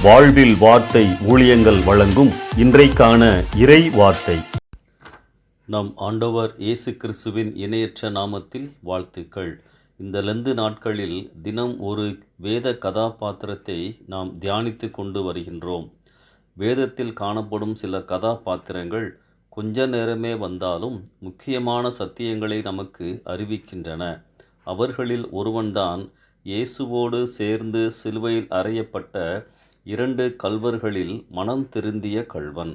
வாழ்வில் வார்த்தை ஊழியங்கள் வழங்கும் இன்றைக்கான இறை வார்த்தை. நம் ஆண்டவர் இயேசு கிறிஸ்துவின் இணையற்ற நாமத்தில் வாழ்த்துக்கள். இந்த லெந்து நாட்களில் தினம் ஒரு வேத கதாபாத்திரத்தை நாம் தியானித்து கொண்டு வருகின்றோம். வேதத்தில் காணப்படும் சில கதாபாத்திரங்கள் கொஞ்ச நேரமே வந்தாலும் முக்கியமான சத்தியங்களை நமக்கு அறிவிக்கின்றன. அவர்களில் ஒருவன்தான் இயேசுவோடு சேர்ந்து சிலுவையில் அறையப்பட்ட 2 கள்வர்களில் மனம் திருந்திய கள்வன்.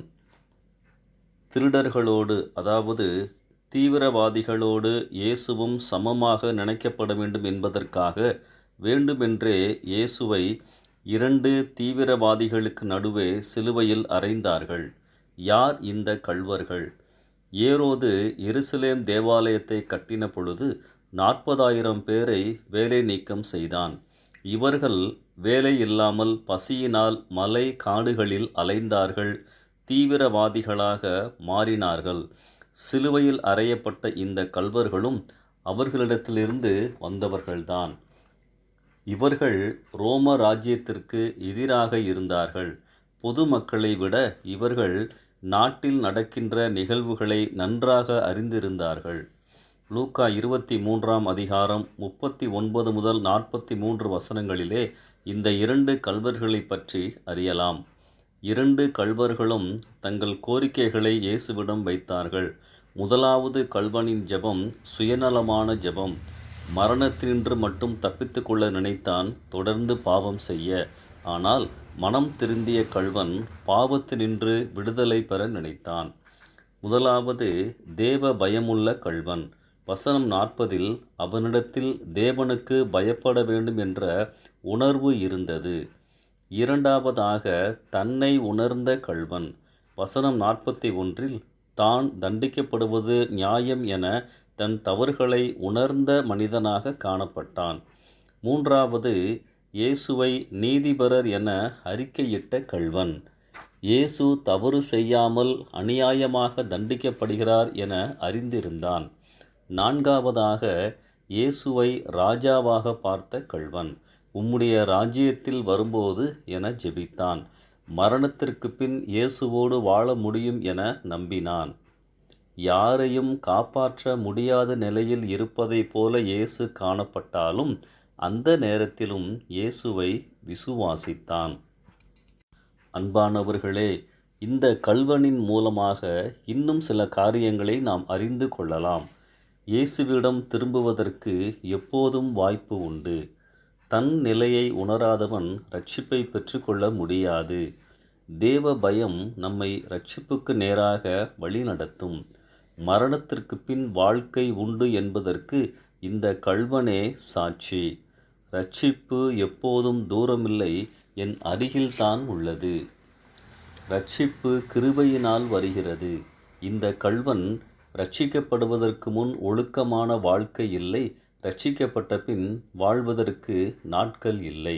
திருடர்களோடு, அதாவது தீவிரவாதிகளோடு இயேசுவும் சமமாக நினைக்கப்பட வேண்டும் என்பதற்காக வேண்டுமென்றே இயேசுவை 2 தீவிரவாதிகளுக்கு நடுவே சிலுவையில் அறைந்தார்கள். யார் இந்த கள்வர்கள்? ஏரோது எருசலேம் தேவாலயத்தை கட்டின பொழுது 40,000 பேரை வேலை நீக்கம் செய்தான். இவர்கள் வேலை இல்லாமல் பசியினால் மலை காடுகளில் அலைந்தார்கள், தீவிரவாதிகளாக மாறினார்கள். சிலுவையில் அறையப்பட்ட இந்த கள்வர்களும் அவர்களிடத்திலிருந்து வந்தவர்கள்தான். இவர்கள் ரோம ராஜ்யத்திற்கு எதிராக இருந்தார்கள். பொதுமக்களை விட இவர்கள் நாட்டில் நடக்கின்ற நிகழ்வுகளை நன்றாக அறிந்திருந்தார்கள். லூக்கா 23 அதிகாரம் 39 முதல் 43 வசனங்களிலே இந்த 2 கள்வர்களை பற்றி அறியலாம். 2 கள்வர்களும் தங்கள் கோரிக்கைகளை இயேசுவிடம் வைத்தார்கள். முதலாவது கள்வனின் ஜெபம் சுயநலமான ஜெபம். மரணத்தினின்று மட்டும் தப்பித்து கொள்ள நினைத்தான், தொடர்ந்து பாவம் செய்ய. ஆனால் மனம் திருந்திய கள்வன் பாவத்தினின்று விடுதலை பெற நினைத்தான். முதலாவது தேவ பயமுள்ள கள்வன். வசனம் 40 அவனிடத்தில் தேவனுக்கு பயப்பட வேண்டும் என்ற உணர்வு இருந்தது. இரண்டாவதாக தன்னை உணர்ந்த கள்வன். வசனம் 41 தான் தண்டிக்கப்படுவது நியாயம் என தன் தவறுகளை உணர்ந்த மனிதனாக காணப்பட்டான். மூன்றாவது இயேசுவை நீதிபரர் என அறிக்கையிட்ட கள்வன். இயேசு தவறு செய்யாமல் அநியாயமாக தண்டிக்கப்படுகிறார் என அறிந்திருந்தான். நான்காவதாக இயேசுவை ராஜாவாக பார்த்த கள்வன். உம்முடைய ராஜ்யத்தில் வரும்போது என ஜெபித்தான். மரணத்திற்கு பின் இயேசுவோடு வாழ முடியும் என நம்பினான். யாரையும் காப்பாற்ற முடியாத நிலையில் இருப்பதைப் போல இயேசு காணப்பட்டாலும் அந்த நேரத்திலும் இயேசுவை விசுவாசித்தான். அன்பானவர்களே, இந்த கள்வனின் மூலமாக இன்னும் சில காரியங்களை நாம் அறிந்து கொள்ளலாம். இயேசுவிடம் திரும்புவதற்கு எப்போதும் வாய்ப்பு உண்டு. தன் நிலையை உணராதவன் இரட்சிப்பை பெற்றுக்கொள்ள முடியாது. தேவ பயம் நம்மை இரட்சிப்புக்கு நேராக வழிநடத்தும். மரணத்திற்கு பின் வாழ்க்கை உண்டு என்பதற்கு இந்த கள்வனே சாட்சி. இரட்சிப்பு எப்போதும் தூரமில்லை, என் அருகில்தான் உள்ளது. இரட்சிப்பு கிருபையினால் வருகிறது. இந்த கள்வன் இரட்சிக்கப்படுவதற்கு முன் ஒழுக்கமான வாழ்க்கை இல்லை, இரட்சிக்கப்பட்ட பின் வாழ்வதற்கு நாட்கள் இல்லை.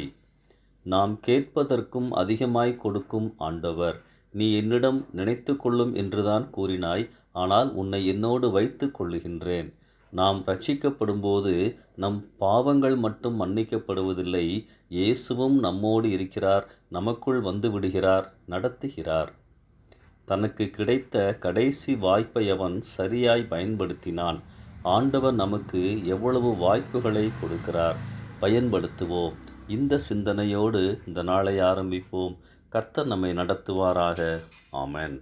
நாம் கேட்பதற்கும் அதிகமாய் கொடுக்கும் ஆண்டவர். நீ என்னிடம் நினைத்து கொள்ளும் என்றுதான் கூறினாய், ஆனால் உன்னை என்னோடு வைத்து கொள்ளுகின்றேன். நாம் இரட்சிக்கப்படும்போது நம் பாவங்கள் மட்டும் மன்னிக்கப்படுவதில்லை, இயேசுவும் நம்மோடு இருக்கிறார், நமக்குள் வந்து விடுகிறார், நடத்துகிறார். தனக்கு கிடைத்த கடைசி வாய்ப்பை அவன் சரியாய் பயன்படுத்தினான். ஆண்டவர் நமக்கு எவ்வளவு வாய்ப்புகளை கொடுக்கிறார், பயன்படுத்துவோம். இந்த சிந்தனையோடு இந்த நாளை ஆரம்பிப்போம். கர்த்தர் நம்மை நடத்துவாராக. ஆமென்.